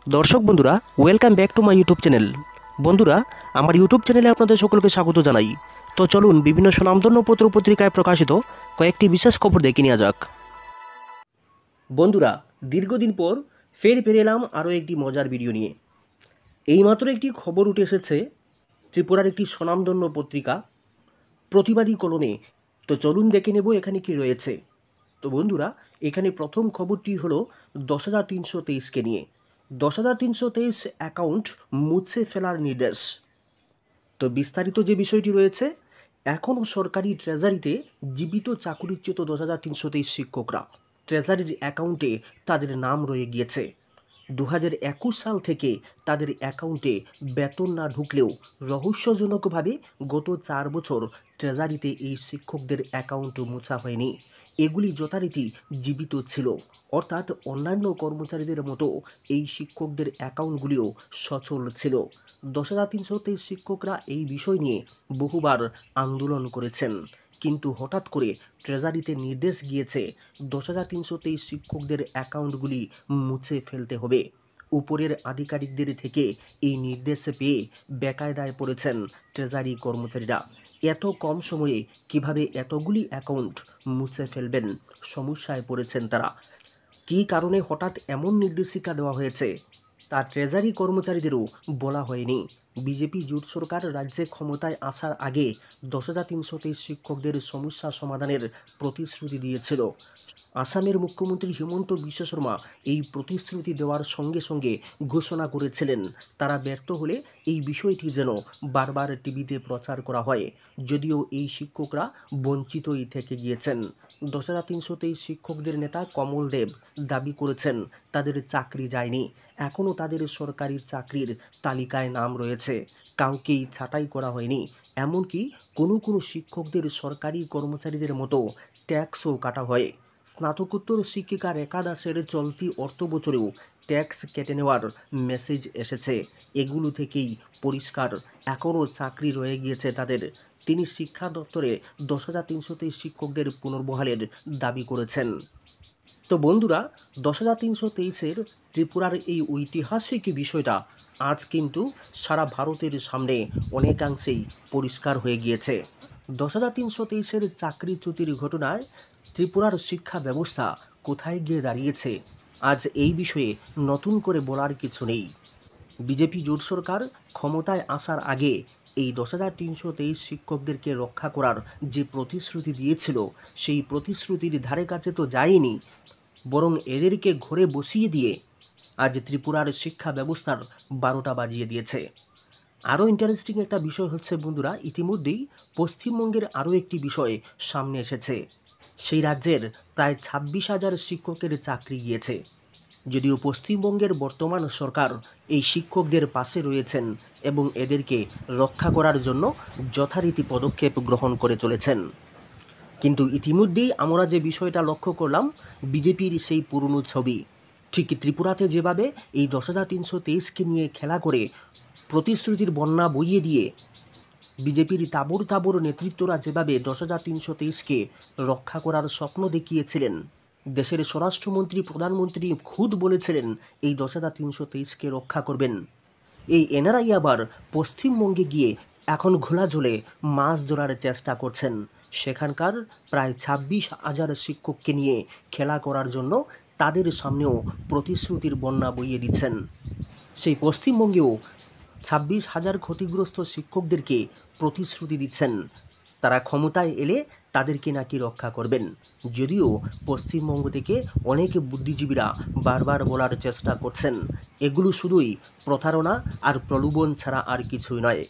দর্শক বন্ধুরা, welcome back to my YouTube channel. বন্ধুরা, আমার ইউটিউব চ্যানেলে আপনাদের সকলকে স্বাগত জানাই। তো চলুন বিভিন্ন স্বনামধন্য পত্র পত্রিকায় প্রকাশিত কয়েকটি বিশেষ খবর দেখে নেওয়া যাক। বন্ধুরা, দীর্ঘদিন পর ফের এলাম আরও একটি মজার ভিডিও নিয়ে। এইমাত্র একটি খবর উঠে এসেছে ত্রিপুরার একটি স্বনামধন্য পত্রিকা প্রতিবাদী কলমে। তো চলুন দেখে নেব এখানে কি রয়েছে। তো বন্ধুরা, এখানে প্রথম খবরটি হলো 10,323কে নিয়ে। 10,323 অ্যাকাউন্ট মুছে ফেলার নির্দেশ। তো বিস্তারিত যে বিষয়টি রয়েছে, এখনও সরকারি ট্রেজারিতে জীবিত চাকুরিচ্যুত 10,323 শিক্ষকরা ট্রেজারির অ্যাকাউন্টে তাদের নাম রয়ে গিয়েছে। 2021 সাল থেকে তাদের অ্যাকাউন্টে বেতন না ঢুকলেও রহস্যজনকভাবে গত 4 বছর ট্রেজারিতে এই শিক্ষকদের অ্যাকাউন্ট মোছা হয়নি। এগুলি যথারীতি জীবিত ছিল, অর্থাৎ অন্যান্য কর্মচারীদের মতো এই শিক্ষকদের অ্যাকাউন্টগুলিও সচল ছিল। 10,323 শিক্ষকরা এই বিষয় নিয়ে বহুবার আন্দোলন করেছেন, কিন্তু হঠাৎ করে ট্রেজারিতে নির্দেশ গিয়েছে 10,323 শিক্ষকদের অ্যাকাউন্টগুলি মুছে ফেলতে হবে। উপরের আধিকারিকদের থেকে এই নির্দেশ পেয়ে বেকায়দায় পড়েছেন ট্রেজারি কর্মচারীরা। এত কম সময়ে কিভাবে এতগুলি অ্যাকাউন্ট মুছে ফেলবেন, সমস্যায় পড়েছেন তারা। কী কারণে হঠাৎ এমন নির্দেশিকা দেওয়া হয়েছে তা ট্রেজারি কর্মচারীদেরও বলা হয়নি। বিজেপি জোট সরকার রাজ্যে ক্ষমতায় আসার আগে 10,323 শিক্ষকদের সমস্যা সমাধানের প্রতিশ্রুতি দিয়েছিল। আসামের মুখ্যমন্ত্রী হিমন্ত বিশ্ব শর্মা এই প্রতিশ্রুতি দেওয়ার সঙ্গে সঙ্গে ঘোষণা করেছিলেন তারা ব্যর্থ হলে এই বিষয়টি যেন বারবার টিভিতে প্রচার করা হয়। যদিও এই শিক্ষকরা বঞ্চিতই থেকে গিয়েছেন। 10,323 শিক্ষকদের নেতা কমল দেব দাবি করেছেন তাদের চাকরি যায়নি, এখনও তাদের সরকারি চাকরির তালিকায় নাম রয়েছে, কাউকেই ছাঁটাই করা হয়নি। এমনকি কোনো শিক্ষকদের সরকারি কর্মচারীদের মতো ট্যাক্সও কাটা হয়। স্নাতকোত্তর শিক্ষিকা রেখা দাসের চলতি অর্থ বছরেও ট্যাক্স কেটে নেওয়ার মেসেজ এসেছে। এগুলো থেকেই পরিষ্কার এখনও চাকরি রয়ে গিয়েছে তাদের। তিনি শিক্ষা দপ্তরে 10,323 শিক্ষকদের পুনর্বহালের দাবি করেছেন। তো বন্ধুরা, 10,323-এর ত্রিপুরার এই ঐতিহাসিক বিষয়টা আজ কিন্তু সারা ভারতের সামনে অনেকাংশেই পরিষ্কার হয়ে গিয়েছে। 10,323-এর চাকরিচ্যুতির ঘটনায় ত্রিপুরার শিক্ষা ব্যবস্থা কোথায় গিয়ে দাঁড়িয়েছে, আজ এই বিষয়ে নতুন করে বলার কিছু নেই। বিজেপি জোট সরকার ক্ষমতায় আসার আগে এই 10,323 শিক্ষকদেরকে রক্ষা করার যে প্রতিশ্রুতি দিয়েছিল, সেই প্রতিশ্রুতির ধারে কাছে তো যায়নি, বরং এদেরকে ঘরে বসিয়ে দিয়ে আজ ত্রিপুরার শিক্ষা ব্যবস্থার 12টা বাজিয়ে দিয়েছে। আরও ইন্টারেস্টিং একটা বিষয় হচ্ছে বন্ধুরা, ইতিমধ্যেই পশ্চিমবঙ্গের আরও একটি বিষয় সামনে এসেছে। সেই রাজ্যের প্রায় 26,000 শিক্ষকের চাকরি গিয়েছে। যদিও পশ্চিমবঙ্গের বর্তমান সরকার এই শিক্ষকদের পাশে রয়েছেন এবং এদেরকে রক্ষা করার জন্য যথারীতি পদক্ষেপ গ্রহণ করে চলেছেন, কিন্তু ইতিমধ্যেই আমরা যে বিষয়টা লক্ষ্য করলাম, বিজেপির সেই পুরনো ছবি ঠিক ত্রিপুরাতে যেভাবে এই 10,323-কে নিয়ে খেলা করে প্রতিশ্রুতির বন্যা বইয়ে দিয়ে বিজেপির তাবর নেতৃত্বরা যেভাবে 10,323-কে রক্ষা করার স্বপ্ন দেখিয়েছিলেন, দেশের স্বরাষ্ট্রমন্ত্রী প্রধানমন্ত্রী খুদ বলেছিলেন এই 10,323-কে রক্ষা করবেন, এই এনারাই আবার পশ্চিমবঙ্গে গিয়ে এখন ঘোলা জলে মাছ ধরার চেষ্টা করছেন। সেখানকার প্রায় 26,000 শিক্ষককে নিয়ে খেলা করার জন্য তাদের সামনেও প্রতিশ্রুতির বন্যা বইয়ে দিচ্ছেন। সেই পশ্চিমবঙ্গেও 26,000 ক্ষতিগ্রস্ত শিক্ষকদেরকে প্রতিশ্রুতি দিচ্ছেন তারা ক্ষমতায় এলে তাদেরকে নাকি রক্ষা করবেন। যদিও পশ্চিমবঙ্গ থেকে অনেক বুদ্ধিজীবীরা বারবার বলার চেষ্টা করছেন এগুলো শুধুই প্রতারণা আর প্রলোভন ছাড়া আর কিছুই নয়।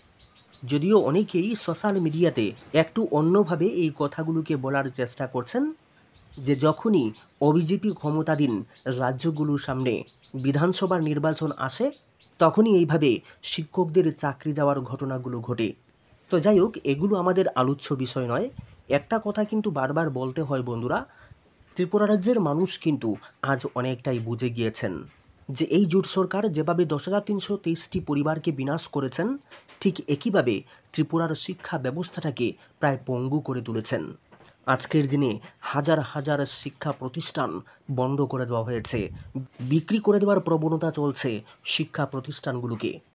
যদিও অনেকেই সোশ্যাল মিডিয়াতে একটু অন্যভাবে এই কথাগুলোকে বলার চেষ্টা করছেন যে যখনই বিজেপি ক্ষমতাধীন রাজ্যগুলোর সামনে বিধানসভার নির্বাচন আসে, তখনই এইভাবে শিক্ষকদের চাকরি যাওয়ার ঘটনাগুলো ঘটে। তো যাই হোক, এগুলো আমাদের আলোচ্য বিষয় নয়। একটা কথা কিন্তু বারবার বলতে হয় বন্ধুরা, ত্রিপুরা রাজ্যের মানুষ কিন্তু আজ অনেকটাই বুঝে গিয়েছেন যে এই জোট সরকার যেভাবে 10,323টি পরিবারকে বিনাশ করেছেন, ঠিক একইভাবে ত্রিপুরার শিক্ষা ব্যবস্থাটাকে প্রায় পঙ্গু করে তুলেছেন। আজকের দিনে হাজার হাজার শিক্ষা প্রতিষ্ঠান বন্ধ করে দেওয়া হয়েছে, বিক্রি করে দেওয়ার প্রবণতা চলছে শিক্ষা প্রতিষ্ঠানগুলোকে।